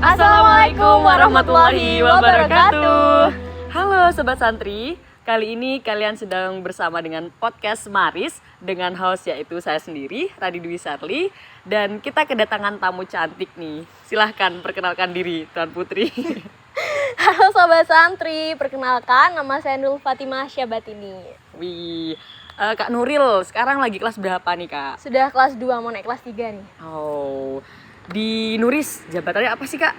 Assalamualaikum warahmatullahi wabarakatuh. Halo Sobat Santri, kali ini kalian sedang bersama dengan podcast Maris dengan host yaitu saya sendiri, Radi Dwi Sarli. Dan kita kedatangan tamu cantik nih. Silahkan perkenalkan diri Tuan Putri. Halo Sobat Santri, perkenalkan nama saya Nurul Fatimah Syabatini. Wih, Kak Nuril sekarang lagi kelas berapa nih Kak? Sudah kelas 2 mau naik kelas 3 nih. Oh, di Nuris jabatannya apa sih Kak?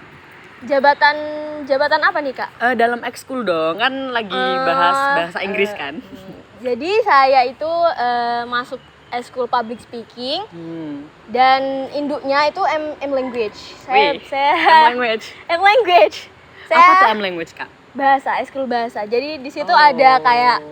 Jabatan apa nih Kak? Dalam ekskul dong, kan lagi bahas bahasa Inggris kan? Jadi saya itu masuk School Public Speaking dan induknya itu M Language. M Language. M Language. Apa tuh M Language Kak? Bahasa, ekskul bahasa. Jadi di situ ada kayak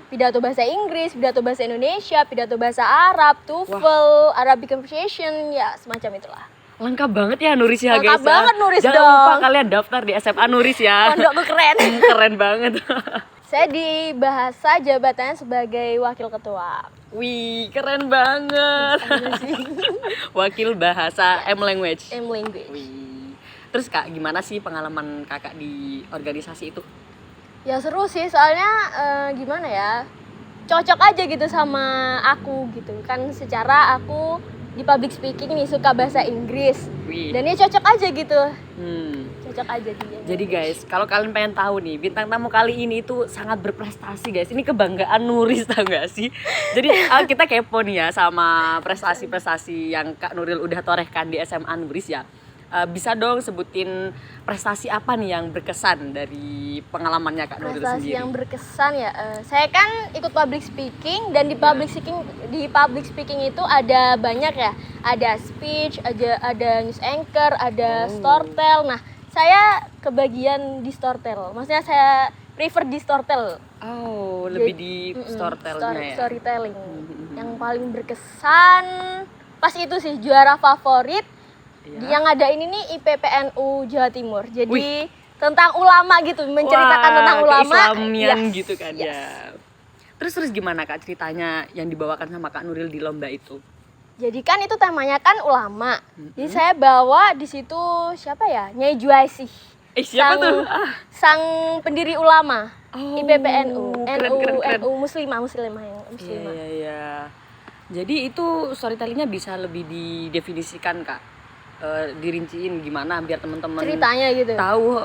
pidato bahasa Inggris, pidato bahasa Indonesia, pidato bahasa Arab, TOEFL, Arabic Conversation, ya semacam itulah. Lengkap banget ya Nuris ya guys. Lengkap banget Nuris Jangan dong. lupa kalian daftar di SMA Nuris ya. Pondokku keren. Keren banget. Saya di bahasa jabatannya sebagai wakil ketua. Wih, keren banget. Wakil bahasa M Language. M Language. Wih. Terus Kak, gimana sih pengalaman Kakak di organisasi itu? Ya seru sih, soalnya gimana ya, cocok aja gitu sama aku gitu kan. Secara aku di public speaking nih suka bahasa Inggris. Wih. Dan ini cocok aja gitu. Cocok aja dia. Jadi guys, kalau kalian pengen tahu nih, bintang tamu kali ini tuh sangat berprestasi guys. Ini kebanggaan Nuris, tau gak sih? Jadi kita kepo nih ya sama prestasi-prestasi yang Kak Nuril udah torehkan di SMA Nuris ya. Bisa dong sebutin prestasi apa nih yang berkesan dari pengalamannya Kak Nuril prestasi sendiri? yang berkesan ya, saya kan ikut public speaking dan di public speaking itu ada banyak ya, ada speech, ada news anchor, ada storytell. Nah saya kebagian di storytell, maksudnya saya prefer di storytell. Oh, lebih di storytellnya ya? Storytelling. Yang paling berkesan pas itu sih juara favorit. Yang ada ini nih IPPNU Jawa Timur. Jadi tentang ulama gitu, menceritakan tentang ulama. Keislamian gitu kan ya. Terus gimana Kak ceritanya yang dibawakan sama Kak Nuril di lomba itu? Jadi kan itu temanya kan ulama. Jadi saya bawa di situ siapa ya? Nyai Juaisy. Siapa tuh? Sang pendiri ulama. IPPNU, keren. NU Muslimah yang Muslimah. Iya. Jadi itu storytellingnya bisa lebih didefinisikan Kak? Dirinciin gimana biar teman-teman Ceritanya gitu. tahu.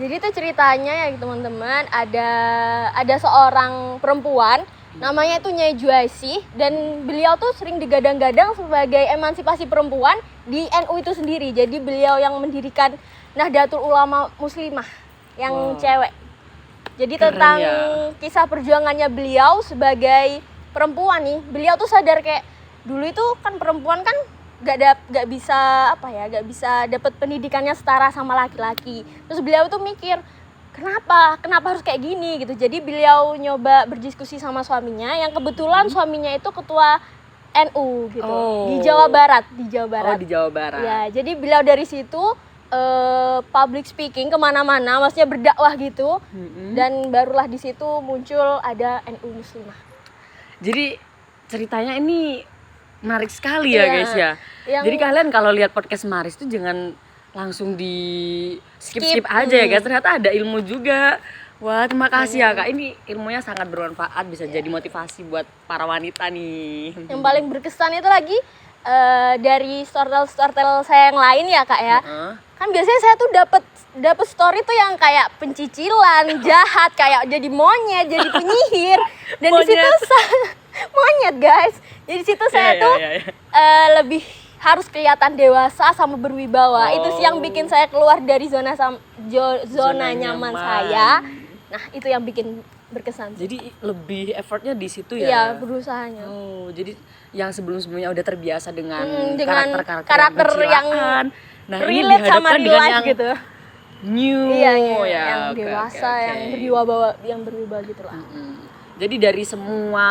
Jadi itu ceritanya ya teman-teman, ada seorang perempuan namanya itu Nyai Juaisy dan beliau tuh sering digadang-gadang sebagai emansipasi perempuan di NU itu sendiri. Jadi beliau yang mendirikan Nahdlatul Ulama Muslimah yang cewek. Jadi Keren tentang ya. kisah perjuangannya beliau sebagai perempuan nih. Beliau tuh sadar kayak dulu itu kan perempuan kan gak bisa dapat pendidikannya setara sama laki-laki. Terus beliau tuh mikir kenapa harus kayak gini gitu. Jadi beliau nyoba berdiskusi sama suaminya yang kebetulan suaminya itu ketua NU gitu di Jawa Barat. Di Jawa Barat. Ya, jadi beliau dari situ public speaking kemana-mana, maksudnya berdakwah gitu. Dan barulah di situ muncul ada NU Muslimah. Jadi ceritanya ini menarik sekali ya guys ya. Jadi kalian kalau lihat podcast Maris tuh jangan langsung di skip aja ya guys. Ternyata ada ilmu juga. Wah, terima kasih ya Kak. Ini ilmunya sangat bermanfaat, bisa jadi motivasi buat para wanita nih. Yang paling berkesan itu lagi dari storytell saya yang lain ya Kak ya. Kan biasanya saya tuh dapat story tuh yang kayak pencicilan, jahat, kayak jadi monyet, jadi penyihir. Dan di situ monyet guys. Jadi situ saya tuh lebih harus kelihatan dewasa sama berwibawa. Itu sih yang bikin saya keluar dari zona nyaman saya. Nah, itu yang bikin berkesan. Jadi lebih effortnya di situ ya? Iya, berusahanya. Oh, jadi yang sebelum-sebelumnya udah terbiasa dengan karakter yang nah, relate sama real life yang gitu. New yang dewasa, yang berwibawa gitu lah. Jadi dari semua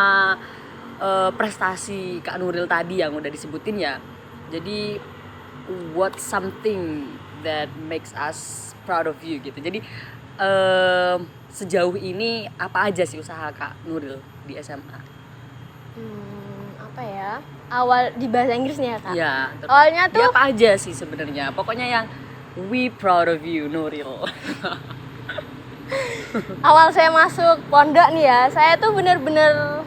prestasi Kak Nuril tadi yang udah disebutin ya, jadi what something that makes us proud of you gitu. Jadi sejauh ini apa aja sih usaha Kak Nuril di SMA? Apa ya? Awal di bahasa Inggris nih ya Kak? Iya. Awalnya tuh apa aja sih sebenarnya? Pokoknya yang We proud of you, Nuril. Awal saya masuk pondok nih ya, saya tuh bener-bener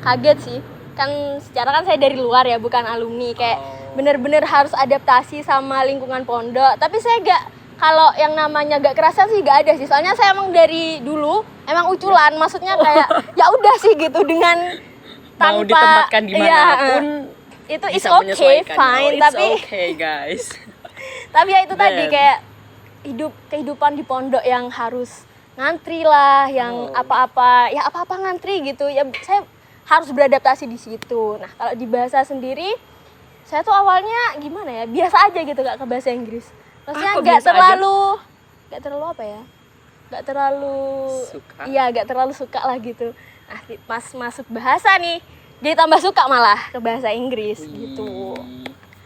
kaget sih. Kan secara kan saya dari luar ya, bukan alumni. Kayak bener-bener harus adaptasi sama lingkungan pondok. Tapi saya kalau yang namanya gak kerasa sih gak ada sih. Soalnya saya emang dari dulu emang uculan, maksudnya kayak ya udah sih gitu dengan tanpa mau ditempatkan dimanapun itu bisa it's okay, menyesuaikan. fine. It's Tapi okay guys. tapi ya itu tadi Man. kayak kehidupan di pondok yang harus ngantri lah, yang apa-apa ngantri gitu. Ya saya harus beradaptasi di situ. Nah, kalau di bahasa sendiri saya tuh awalnya gimana ya? Biasa aja gitu Kak ke bahasa Inggris. Maksudnya kok nggak biasa terlalu apa ya? Nggak terlalu Suka. Iya, nggak terlalu suka lah gitu. Nah, pas masuk bahasa nih, jadi tambah suka malah ke bahasa Inggris gitu.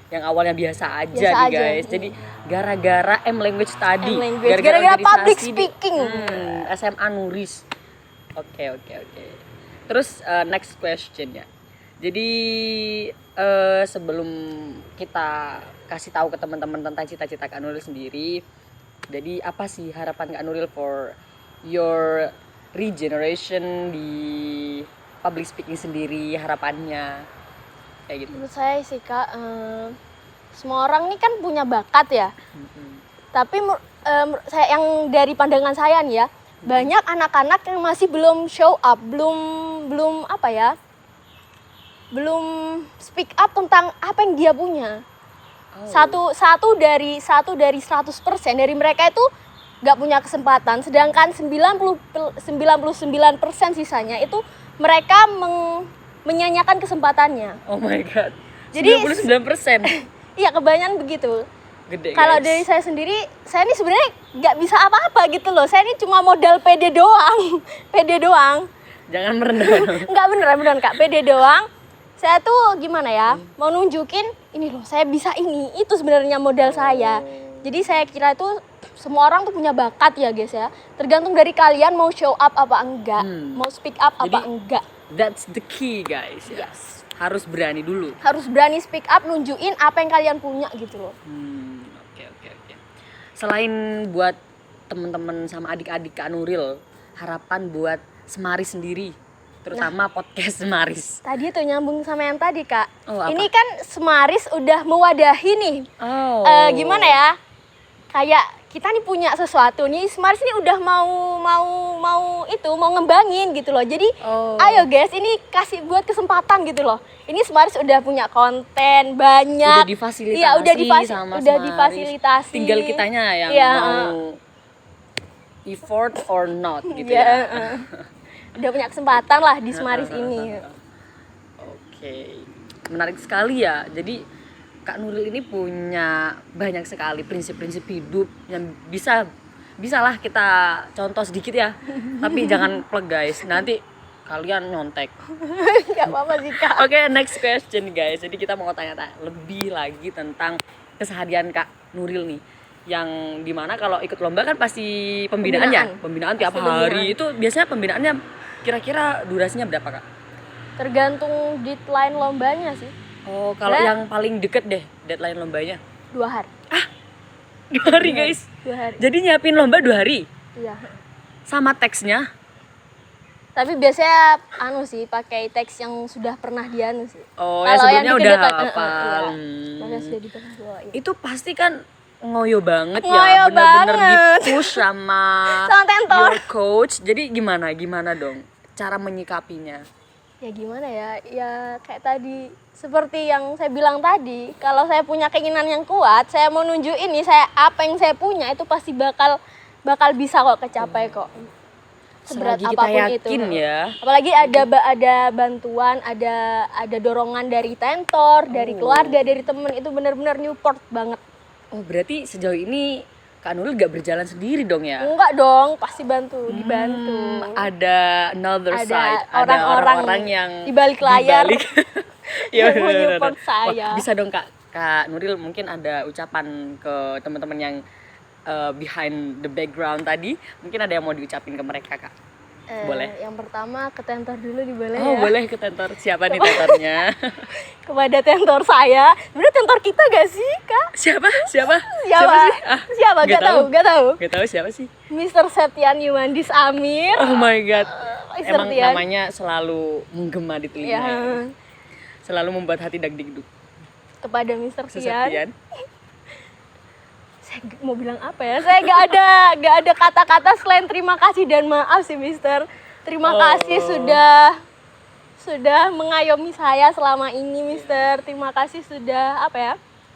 Yang awalnya biasa aja Biasa nih aja, guys. Jadi gara-gara language tadi, M-language, gara-gara public organisasi speaking. SMA Nuris. Oke. Terus next question ya. Jadi sebelum kita kasih tahu ke teman-teman tentang cita-cita Kak Nuril sendiri, jadi apa sih harapan Kak Nuril for your regeneration di public speaking sendiri, harapannya kayak gitu? Menurut saya sih Kak, semua orang ini kan punya bakat ya. Tapi saya yang dari pandangan saya nih ya, banyak anak-anak yang masih belum show up, belum apa ya? Belum speak up tentang apa yang dia punya. Satu dari 100% dari mereka itu nggak punya kesempatan, sedangkan 99% sisanya itu mereka menyanyiakan kesempatannya. Oh my god. Jadi 99%. Iya, kebanyakan begitu. Gede. Kalau guys. dari saya sendiri, saya ini sebenarnya nggak bisa apa-apa gitu loh. Saya ini cuma modal pede doang. Pede doang. Jangan merendah. Nggak beneran Kak, pede doang. Saya tuh gimana ya, mau nunjukin ini loh, saya bisa ini. Itu sebenarnya modal saya. Jadi saya kira itu semua orang tuh punya bakat ya guys ya. Tergantung dari kalian mau show up apa enggak, mau speak up apa Jadi, enggak. That's the key guys. Yes. Harus berani dulu. Harus berani speak up, nunjukin apa yang kalian punya gitu loh. Oke. Selain buat teman-teman sama adik-adik Kak Nuril, harapan buat Semaris sendiri, terutama podcast Semaris. Tadi tuh nyambung sama yang tadi Kak. Oh, apa? Ini kan Semaris udah mewadahi nih. Gimana ya? Kayak kita nih punya sesuatu nih, Semaris ini udah mau ngembangin gitu loh. Jadi ayo guys, ini kasih buat kesempatan gitu loh. Ini Semaris udah punya konten banyak. Udah difasilitasi. Iya, udah sama udah Semaris. difasilitasi. Tinggal kitanya yang Iya, mau effort or not gitu Iya, ya. Udah punya kesempatan lah di Semaris ini. Oke. Menarik sekali ya. Jadi Kak Nuril ini punya banyak sekali prinsip-prinsip hidup yang bisalah kita contoh sedikit ya. Tapi jangan plek guys, nanti kalian nyontek. Gak apa-apa sih Kak. Oke, next question guys. Jadi kita mau tanya-tanya lebih lagi tentang keseharian Kak Nuril nih. Yang dimana kalau ikut lomba kan pasti pembinaan ya? Pembinaan tiap Pasti hari. Itu biasanya pembinaannya kira-kira durasinya berapa Kak? Tergantung deadline lombanya sih. Oh, kalau yang paling deket deh deadline lombanya? 2 hari. 2 hari guys. 2 hari. Jadi nyiapin lomba 2 hari? Iya. Sama teksnya? Tapi biasanya pakai teks yang sudah pernah dianu sih. Oh, Kalau ya sebelumnya yang udah deket, hafal. Makanya sudah dibahas bawain. Itu pasti kan ngoyo banget Ngoyo ya, bener-bener banget. di-push sama tentor. your coach. Jadi gimana dong cara menyikapinya? Ya gimana ya, ya kayak tadi, seperti yang saya bilang tadi, kalau saya punya keinginan yang kuat, saya mau nunjukin nih, apa yang saya punya itu pasti bakal bisa kok kecapai kok. Seberat Selagi kita apapun yakin itu. ya. Apalagi ada bantuan, ada dorongan dari tentor, dari keluarga, dari temen, itu benar-benar support banget. Oh, berarti sejauh ini Kak Nuril gak berjalan sendiri dong ya? Enggak dong, pasti dibantu. Ada another Ada side, orang-orang ada orang yang di balik layar Iya, yang mau bener-bener. support saya. Wah, bisa dong Kak Nuril mungkin ada ucapan ke teman-teman yang behind the background tadi, mungkin ada yang mau diucapin ke mereka Kak? Boleh. Yang pertama ke tentor dulu boleh Oh, ya. boleh ke tentor. Siapa nih tentornya? Kepada tentor saya. Sebenarnya tentor kita gak sih, Kak? Siapa? Siapa? sih? Siapa? Gak tahu. Gak tahu siapa sih? Mr. Septian Yumandis Amir. Oh my god. Mr. Emang Septian. namanya selalu menggema di telinga. Ya. Selalu membuat hati dagdikduk. Kepada Mr. Septian. Septian. Saya mau bilang apa ya? Saya gak ada kata-kata selain terima kasih dan maaf sih, Mister. Terima kasih sudah mengayomi saya selama ini, Mister. Terima kasih sudah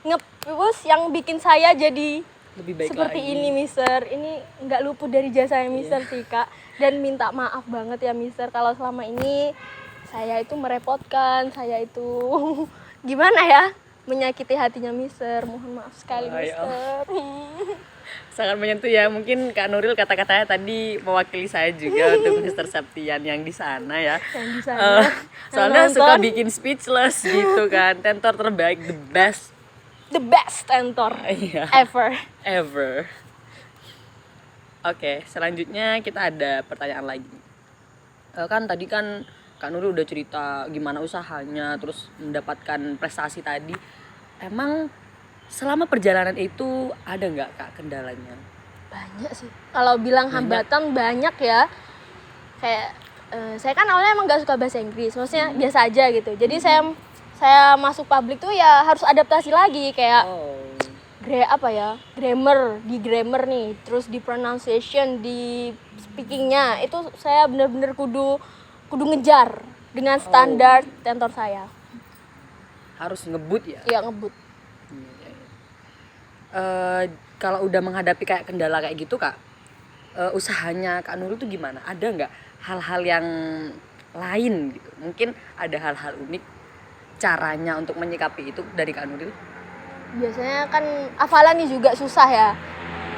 nge-push yang bikin saya jadi Lebih baik seperti lagi. ini, Mister. Ini nggak luput dari jasanya Mister sih, Kak. Dan minta maaf banget ya, Mister, kalau selama ini saya itu merepotkan, saya itu gimana ya? Menyakiti hatinya Mister. Mohon maaf sekali, Mister. Sangat menyentuh ya. Mungkin Kak Nuril kata-katanya tadi mewakili saya juga untuk Mr. Septian yang di sana ya. Yang di sana. Soalnya Yang suka nonton. bikin speechless gitu kan. Tentor terbaik, the best The best tentor Iya. ever. Oke, selanjutnya kita ada pertanyaan lagi. Kan tadi kan Kak Nuril udah cerita gimana usahanya, terus mendapatkan prestasi tadi. Emang selama perjalanan itu ada nggak Kak kendalanya? Banyak sih. Kalau bilang hambatan banyak ya. Kayak saya kan awalnya emang gak suka bahasa Inggris. Maksudnya biasa aja gitu. Jadi saya masuk publik tuh ya harus adaptasi lagi kayak grammar nih, terus di pronunciation, di speakingnya itu saya bener-bener kudu ngejar dengan standar tentor saya. Harus ngebut ya? Iya, ngebut. Kalau udah menghadapi kayak kendala kayak gitu Kak, usahanya Kak Nuril tuh gimana? Ada nggak hal-hal yang lain gitu? Mungkin ada hal-hal unik caranya untuk menyikapi itu dari Kak Nuril? Biasanya kan hafalan nih juga susah ya.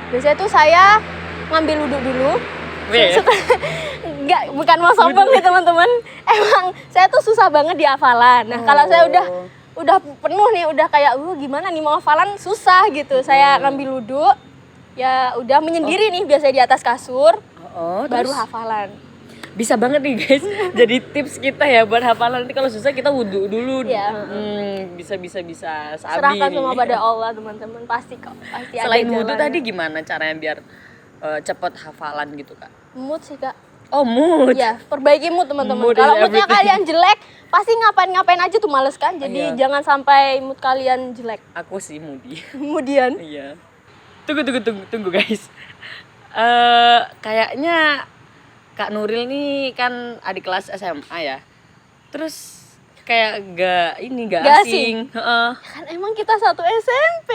Biasanya tuh saya ngambil wudhu dulu. Enggak, bukan mau sombong nih teman-teman. Emang saya tuh susah banget di hafalan. Nah, kalau saya udah penuh nih, udah kayak gimana nih mau hafalan susah gitu. Saya ngambil wudhu. Ya udah menyendiri nih biasanya di atas kasur. Baru Terus hafalan. bisa banget nih guys. Jadi tips kita ya buat hafalan nanti kalau susah kita wudhu dulu. Iya. Bisa sabi Serahkan nih. semua pada Allah, teman-teman. Pasti kok. Pasti Selain ada wudhu jalannya. tadi gimana caranya biar cepet hafalan gitu Kak? Mood sih, Kak. Oh, mood. Ya, perbaiki mood teman-teman. Mood is Kalau moodnya everything. kalian jelek, pasti ngapain aja tuh males kan. Jadi Iya. jangan sampai mood kalian jelek. Aku sih moody. Kemudian Iya. Tunggu guys. Kayaknya Kak Nuril nih kan adik kelas SMA ya. Terus kayak gak Gak asing. Heeh. kan emang kita satu SMP.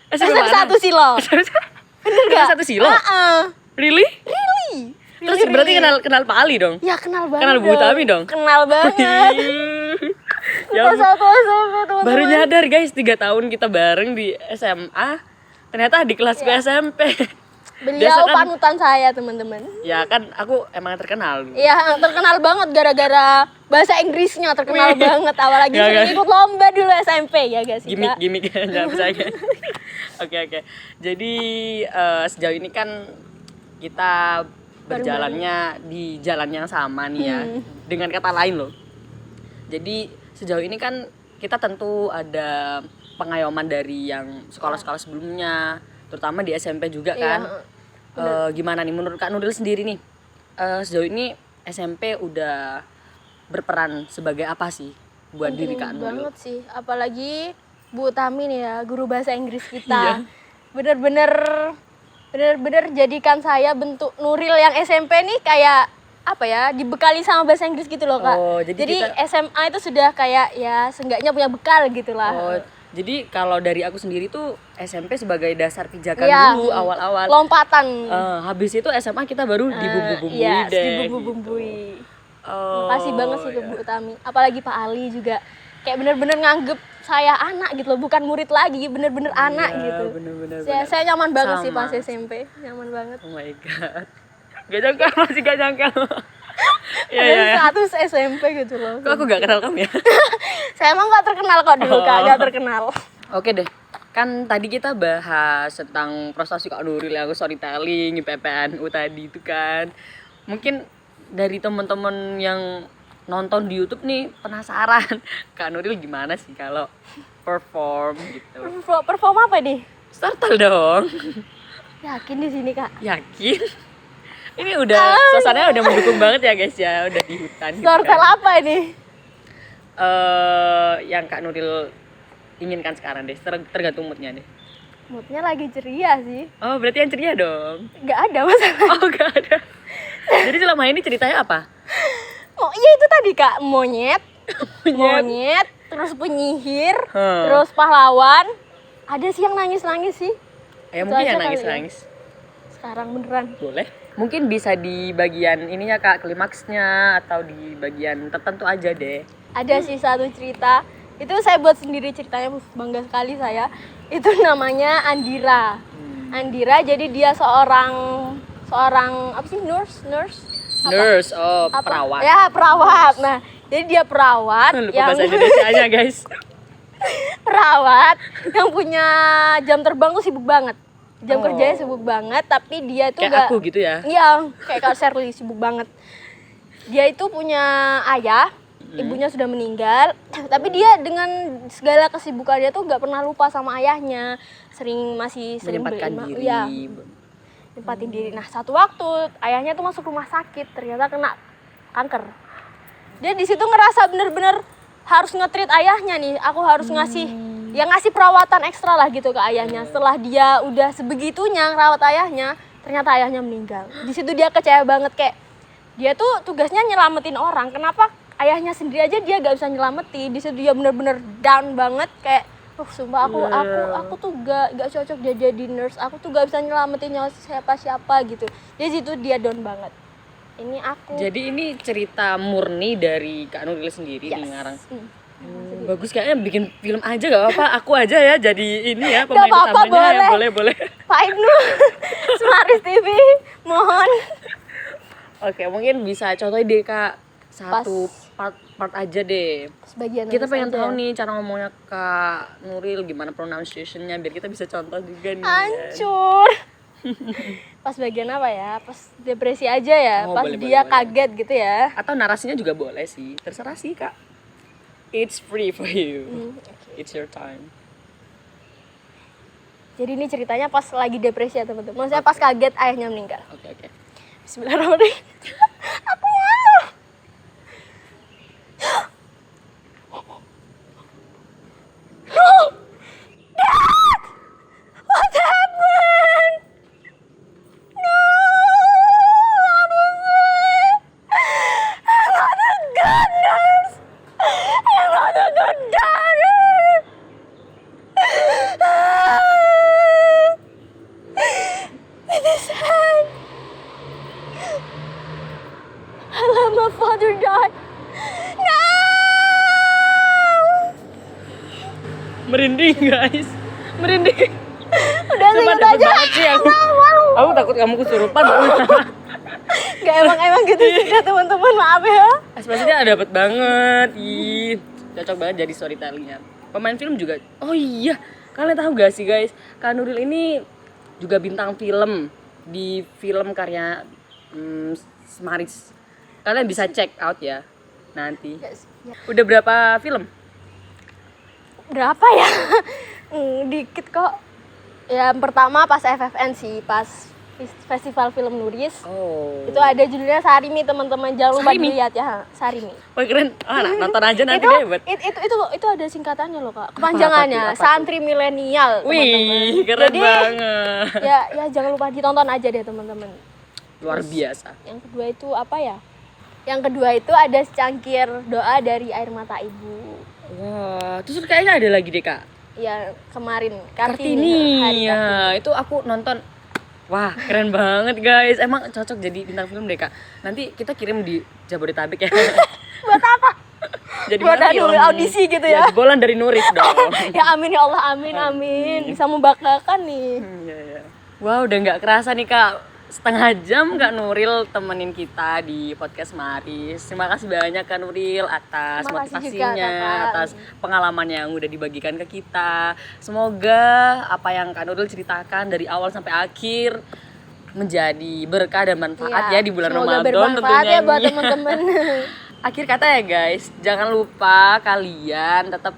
SMP SMP mana? satu Silo. Bener Kelas gak? satu Silo? Really? Terus Really. berarti kenal Pak Ali dong? Ya kenal banget. Kenal Bu Utami dong? Kenal banget. Ya Kita ampun. satu SMP teman-teman. Baru nyadar guys, 3 tahun kita bareng di SMA. Ternyata di kelasku SMP. Beliau Biasa kan- panutan saya teman-teman. Ya kan aku emang terkenal dulu. Iya, terkenal banget gara-gara bahasa Inggrisnya terkenal Wih. banget. Apalagi Gak, sering gak. ikut lomba dulu SMP ya guys. Gimik jangan percaya. Oke. Jadi sejauh ini kan kita berjalannya di jalan yang sama nih ya. Dengan kata lain loh. Jadi sejauh ini kan kita tentu ada pengayoman dari yang sekolah-sekolah sebelumnya, terutama di SMP juga kan. Gimana nih menurut Kak Nuril sendiri nih? Sejauh ini SMP udah berperan sebagai apa sih buat diri Kak Nuril? Banget sih, apalagi Bu Utami nih ya, guru bahasa Inggris Iya. kita. Bener-bener jadikan saya bentuk Nuril yang SMP nih kayak apa ya, dibekali sama bahasa Inggris gitu loh Kak. Oh, jadi kita- SMA itu sudah kayak ya seenggaknya punya bekal gitu lah. Oh, jadi kalau dari aku sendiri tuh SMP sebagai dasar pijakan Iya, dulu awal-awal. Lompatan. Habis itu SMA kita baru dibumbu-bumbui Iya, deh. dibumbu-bumbui. Oh, Makasih banget sih ke iya. Bu Utami. Apalagi Pak Ali juga kayak bener-bener nganggep saya anak gitu loh, bukan murid lagi, bener-bener anak gitu. bener-bener. Saya nyaman banget sih Sama. pas SMP, nyaman banget. Oh my god. Gak nyangka, masih gak nyangka. Iya, Padahal iya. status SMP gitu loh. Kok aku gak kenal kamu ya? Saya emang gak terkenal kok dulu Kak, gak terkenal. Oke deh. Kan tadi kita bahas tentang prestasi Kak Nuril yang storytelling, PPNU tadi itu kan. Mungkin dari teman-teman yang nonton di YouTube nih penasaran Kak Nuril gimana sih kalau perform gitu. Perform apa nih? Startle dong. Yakin di sini kak? Yakin? Ini udah suasananya udah mendukung banget ya guys ya, udah di hutan gitu Startle kan. apa ini? Yang Kak Nuril inginkan sekarang deh, tergantung moodnya deh. Moodnya lagi ceria sih. Oh berarti yang ceria dong. Nggak ada masalah. Oh gak ada. Jadi selama ini ceritanya apa? Oh iya itu tadi kak, monyet, terus penyihir, terus pahlawan. Ada sih yang nangis sih. Ya Itu mungkin aja yang kali ya. nangis-nangis. Sekarang beneran. Boleh. Mungkin bisa di bagian ininya Kak, klimaksnya atau di bagian tertentu aja deh. Ada sih satu cerita. Itu saya buat sendiri ceritanya, bangga sekali saya. Itu namanya Andira. Andira jadi dia seorang apa sih, nurse apa? Nurse, Apa? perawat. Ya, perawat. Nah, jadi dia perawat Lupa bahasa Indonesianya guys. perawat yang punya jam terbang tuh sibuk banget. Jam Oh. kerjanya sibuk banget, tapi dia tuh Kayak aku gitu ya. Iya, kayak Kak Shirley sibuk banget. Dia itu punya ayah, ibunya sudah meninggal, tapi dia dengan segala kesibukannya tuh nggak pernah lupa sama ayahnya. Masih sering Menyempatkan beli- diri. Iya, nempatin diri. Nah, satu waktu ayahnya tuh masuk rumah sakit, ternyata kena kanker. Dia di situ ngerasa bener-bener harus nge-treat ayahnya nih. Aku harus ngasih perawatan ekstra lah gitu ke ayahnya. Setelah dia udah sebegitunya ngerawat ayahnya, ternyata ayahnya meninggal. Di situ dia kecewa banget, kayak dia tuh tugasnya nyelamatin orang. Kenapa ayahnya sendiri aja dia gak bisa nyelamatin? Di situ dia bener-bener down banget, kayak sumpah aku tuh gak cocok dia jadi nurse. Aku tuh gak bisa nyelamatin nyawa siapa gitu. Di situ dia down banget. Ini aku. Jadi ini cerita murni dari Kak Nuril sendiri nih ngarang. Bagus, kayaknya bikin film aja gak apa-apa. Aku aja ya jadi ini ya pemain apa-apa, utamanya ya. boleh. Boleh. Pak Ibnu, Semaris TV, mohon. Oke, mungkin bisa contohin deh Kak satu part aja deh. Sebagian Kita nulis pengen aja. tahu nih cara ngomongnya Kak Nuril, gimana pronunciation-nya biar kita bisa contoh juga nih. Hancur. Pas bagian apa ya? Pas depresi aja ya. Oh, Pas boleh, dia boleh. kaget gitu ya. Atau narasinya juga boleh sih, terserah sih Kak. It's free for you. It's your time. Jadi ini ceritanya pas lagi depresi ya teman-teman. Maksudnya pas kaget ayahnya meninggal. Oke. Bismillahirrahmanirrahim. Aku malu. Dad! What happened? No! I'm not a good nurse. I'm not a good daughter. It is sad. I let my father die. No! Merinding guys, merinding. Udah Sumpah segitu dapet aja. banget sih aku. Malu. Aku takut kamu kesurupan. Gak emang gitu sih ya teman-teman, maaf ya. Ekspresinya dapet banget. Ih, cocok banget jadi storytellingnya. Pemain film juga. Oh iya, kalian tahu gak sih guys, Kak Nuril ini juga bintang film di film karya Semaris. Kalian bisa check out ya nanti. Udah berapa film? Berapa ya? Dikit kok. Ya pertama pas FFN sih, pas Festival Film Nuris. Oh. Itu ada judulnya Sarimi, teman-teman, jangan lupa Sarimi? dilihat ya. Sarimi. Wah keren. Nonton aja nanti itu, deh buat. itu ada singkatannya loh kak, kepanjangannya Apa tuh? Santri Milenial, Wih, teman-teman. keren Jadi, banget. ya jangan lupa ditonton aja deh teman-teman. Luar biasa. Yang kedua itu apa ya? Yang kedua itu ada secangkir doa dari air mata ibu. Wah, terus kayaknya ada lagi deh Kak. Ya kemarin Kartini. hari Ya, Kartini. itu aku nonton. Wah, keren banget guys. Emang cocok jadi bintang film deh Kak. Nanti kita kirim di Jabodetabek ya. Buat apa? Jadi Buat mana anu, film? audisi gitu ya? Jebolan dari Nuris dong. Ya amin ya Allah, amin. Bisa membanggakan nih. Iya. Wow, udah nggak kerasa nih Kak. Setengah jam Kak Nuril temenin kita di podcast Maris. Terima kasih banyak Kak Nuril atas Terima kasih juga, motivasinya, Kakak. atas pengalaman yang udah dibagikan ke kita. Semoga apa yang Kak Nuril ceritakan dari awal sampai akhir menjadi berkah dan manfaat Iya, ya di bulan semoga Ramadan bermanfaat tentunya ya buat nih. teman-teman. Akhir kata ya guys, jangan lupa kalian tetap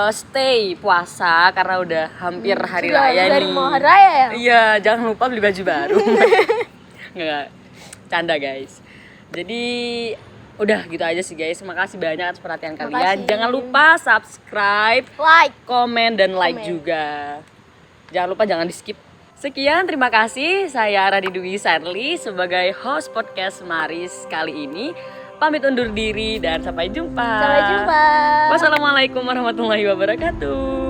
stay puasa karena udah hampir hari Sudah raya dari nih. mau hari raya ya? Iya, jangan lupa beli baju baru. Nggak, canda guys. Jadi udah gitu aja sih guys. Makasih banyak atas perhatian kalian. Makasih. Jangan lupa subscribe, Like. komen dan like Komen. juga. Jangan lupa jangan di skip. Sekian, terima kasih. Saya Rani Dwi Sanli sebagai host podcast Maris kali ini. Pamit undur diri dan sampai jumpa. Sampai jumpa. Wassalamualaikum warahmatullahi wabarakatuh.